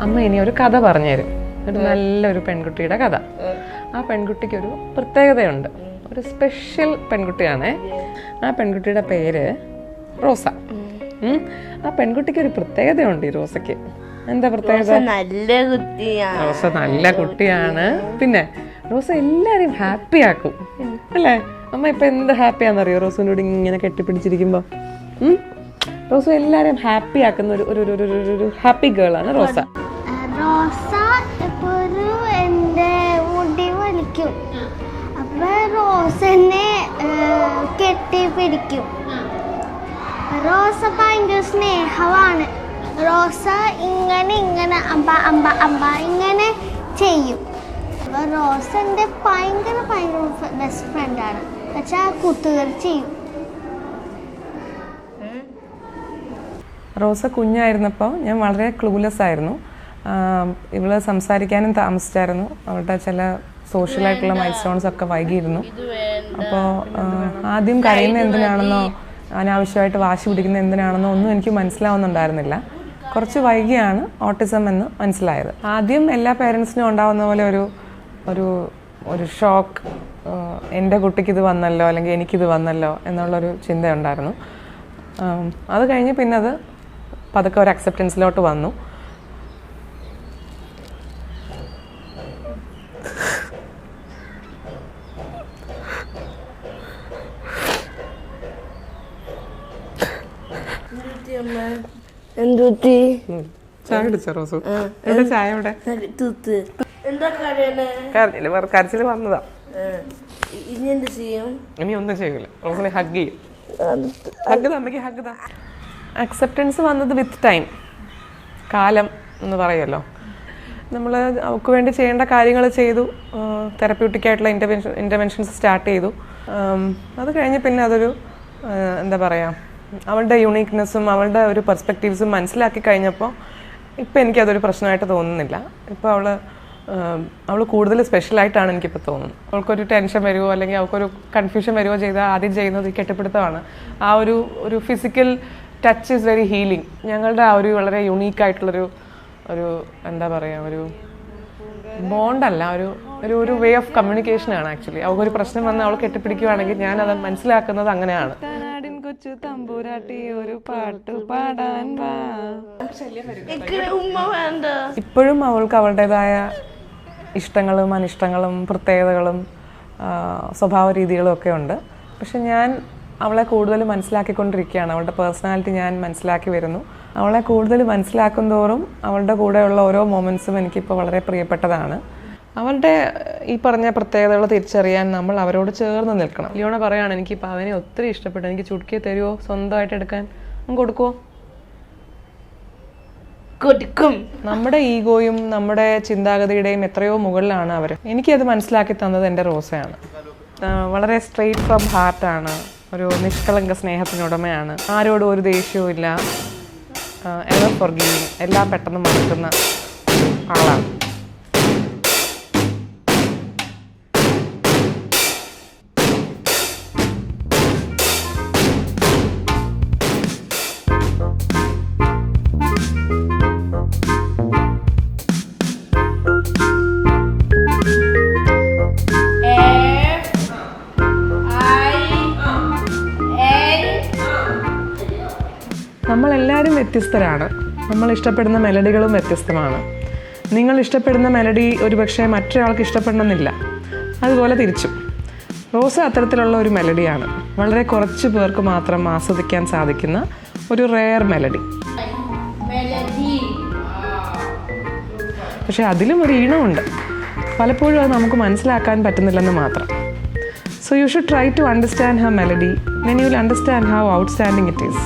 അമ്മ ഇനി ഒരു കഥ പറഞ്ഞുതരും, ഒരു നല്ലൊരു പെൺകുട്ടിയുടെ കഥ. ആ പെൺകുട്ടിക്ക് ഒരു പ്രത്യേകതയുണ്ട്, ഒരു സ്പെഷ്യൽ പെൺകുട്ടിയാണേ. ആ പെൺകുട്ടിയുടെ പേര് റോസ. ആ പെൺകുട്ടിക്ക് ഒരു പ്രത്യേകതയുണ്ട്. ഈ റോസയ്ക്ക് എന്താ പ്രത്യേകത? റോസ നല്ല കുട്ടിയാണ്. പിന്നെ റോസ എല്ലാരെയും ഹാപ്പി ആക്കും അല്ലേ? അമ്മ ഇപ്പൊ എന്ത് ഹാപ്പിയാന്നറിയോ റോസിനോട് ഇങ്ങനെ കെട്ടിപ്പിടിച്ചിരിക്കുമ്പോ? റോസ എല്ലാരെയും ഹാപ്പി ആക്കുന്ന ഒരു ഹാപ്പി ഗേൾ ആണ് റോസ. റോസ എപ്പോഴും എൻ്റെ മുടി വലിക്കും. അപ്പൊ റോസ എന്നെ കെട്ടിപ്പിടിക്കും. റോസ ഭയങ്കര സ്നേഹമാണ്. റോസ ഇങ്ങനെ അമ്പ അമ്പ അമ്പ ഇങ്ങനെ ചെയ്യും. അപ്പൊ റോസ എൻ്റെ ഭയങ്കര ബെസ്റ്റ് ഫ്രണ്ടാണ്. പക്ഷെ ആ കൂട്ടുകാരി ചെയ്യും. റോസ കുഞ്ഞായിരുന്നപ്പോൾ ഞാൻ വളരെ ക്ലൂലെസ് ആയിരുന്നു. ഇവള് സംസാരിക്കാനും താമസിച്ചായിരുന്നു. അവളുടെ ചില സോഷ്യലായിട്ടുള്ള മൈൽ സ്റ്റോൺസ് ഒക്കെ വൈകിയിരുന്നു. അപ്പോൾ ആദ്യം കരയുന്ന എന്തിനാണെന്നോ അനാവശ്യമായിട്ട് വാശി പിടിക്കുന്ന എന്തിനാണെന്നോ ഒന്നും എനിക്ക് മനസ്സിലാവുന്നുണ്ടായിരുന്നില്ല. കുറച്ച് വൈകിയാണ് ഓട്ടിസം എന്ന് മനസ്സിലായത്. ആദ്യം എല്ലാ പേരൻസിനും ഉണ്ടാവുന്ന പോലെ ഒരു ഷോക്ക്, എൻ്റെ കുട്ടിക്ക് ഇത് വന്നല്ലോ അല്ലെങ്കിൽ എനിക്കിത് വന്നല്ലോ എന്നുള്ളൊരു ചിന്തയുണ്ടായിരുന്നു. അത് കഴിഞ്ഞ് പിന്നെ അത് പതുക്കെ ഒരു അക്സെപ്റ്റൻസിലോട്ട് വന്നു. ചായ കുടിച്ചോ റോസു? എവിടെ ചായ? എവിടെ കരച്ചില് വന്നതാ. ഇനി ഒന്നും ചെയ്യൂല. റോസിനെ ഹഗ് ചെയ്യും. അക്സെപ്റ്റൻസ് വന്നത് വിത്ത് ടൈം, കാലം എന്ന് പറയുമല്ലോ. നമ്മൾ അവൾക്ക് വേണ്ടി ചെയ്യേണ്ട കാര്യങ്ങൾ ചെയ്തു. തെറപ്യൂട്ടിക് ആയിട്ടുള്ള ഇൻ്റർവെൻഷൻസ് സ്റ്റാർട്ട് ചെയ്തു. അത് കഴിഞ്ഞ് പിന്നെ അതൊരു എന്താ പറയുക, അവളുടെ യുണീക്നെസ്സും അവളുടെ ഒരു പെർസ്പെക്റ്റീവ്സും മനസ്സിലാക്കി കഴിഞ്ഞപ്പോൾ ഇപ്പം എനിക്കതൊരു പ്രശ്നമായിട്ട് തോന്നുന്നില്ല. ഇപ്പോൾ അവൾ കൂടുതൽ സ്പെഷ്യലായിട്ടാണ് എനിക്കിപ്പോൾ തോന്നുന്നത്. അവൾക്കൊരു ടെൻഷൻ വരുമോ അല്ലെങ്കിൽ അവൾക്കൊരു കൺഫ്യൂഷൻ വരുമോ ചെയ്താൽ ആദ്യം ചെയ്യുന്നത് ഈ കെട്ടിപ്പിടുത്തമാണ്. ആ ഒരു physical touch is very healing. ഞങ്ങളുടെ ആ ഒരു വളരെ യുണീക്കായിട്ടുള്ളൊരു എന്താ പറയുക, ഒരു ബോണ്ടല്ല, ഒരു വേ ഓഫ് കമ്മ്യൂണിക്കേഷനാണ് ആക്ച്വലി. അവൾക്കൊരു പ്രശ്നം വന്ന് അവൾ കെട്ടിപ്പിടിക്കുകയാണെങ്കിൽ ഞാനത് മനസ്സിലാക്കുന്നത് അങ്ങനെയാണ്. കൊച്ചു തമ്പൂരാട്ടി ഒരു പാട്ട് പാടാൻ വാ. ഇപ്പോഴും അവൾക്ക് അവളുടേതായ ഇഷ്ടങ്ങളും അനിഷ്ടങ്ങളും പ്രത്യേകതകളും സ്വഭാവ രീതികളും ഒക്കെ ഉണ്ട്. പക്ഷെ ഞാൻ അവളെ കൂടുതൽ മനസ്സിലാക്കിക്കൊണ്ടിരിക്കുകയാണ്. അവളുടെ പേഴ്സണാലിറ്റി ഞാൻ മനസ്സിലാക്കി വരുന്നു. അവളെ കൂടുതൽ മനസ്സിലാക്കും തോറും അവളുടെ കൂടെയുള്ള ഓരോ മൊമെൻറ്റ്സും എനിക്കിപ്പോൾ വളരെ പ്രിയപ്പെട്ടതാണ്. അവളുടെ ഈ പറഞ്ഞ പ്രത്യേകതകൾ തിരിച്ചറിയാൻ നമ്മൾ അവരോട് ചേർന്ന് നിൽക്കണം. ലിയോണ പറയാണ്, എനിക്കിപ്പോൾ അവനെ ഒത്തിരി ഇഷ്ടപ്പെട്ടു, എനിക്ക് ചുടുക്കിയെ തരുമോ സ്വന്തമായിട്ട് എടുക്കാൻ? കൊടുക്കുമോ? കൊടുക്കും. നമ്മുടെ ഈഗോയും നമ്മുടെ ചിന്താഗതിയുടെയും എത്രയോ മുകളിലാണ് അവർ. എനിക്കത് മനസ്സിലാക്കി തന്നത് എൻ്റെ റോസയാണ്. വളരെ സ്ട്രെയിറ്റ് ഫ്രം ഹാർട്ടാണ്. ഒരു നിഷ്കളങ്ക സ്നേഹത്തിനുടമയാണ്. ആരോടും ഒരു ദേഷ്യവും ഇല്ല. എവർ ഫോർഗിവിങ്, എല്ലാം പെട്ടെന്ന് മറക്കുന്ന ആളാണ്. നമ്മളെല്ലാവരും വ്യത്യസ്തരാണ്. നമ്മൾ ഇഷ്ടപ്പെടുന്ന മെലഡികളും വ്യത്യസ്തമാണ്. നിങ്ങൾ ഇഷ്ടപ്പെടുന്ന മെലഡി ഒരുപക്ഷെ മറ്റൊരാൾക്ക് ഇഷ്ടപ്പെടണമെന്നില്ല. അതുപോലെ തിരിച്ചും. റോസ അത്തരത്തിലുള്ള ഒരു മെലഡിയാണ്. വളരെ കുറച്ച് പേർക്ക് മാത്രം ആസ്വദിക്കാൻ സാധിക്കുന്ന ഒരു റെയർ മെലഡി. പക്ഷെ അതിലും ഒരു ഈണമുണ്ട്. പലപ്പോഴും അത് നമുക്ക് മനസ്സിലാക്കാൻ പറ്റുന്നില്ലെന്ന് മാത്രം. So you should try to understand her melody, then you will understand how outstanding it is.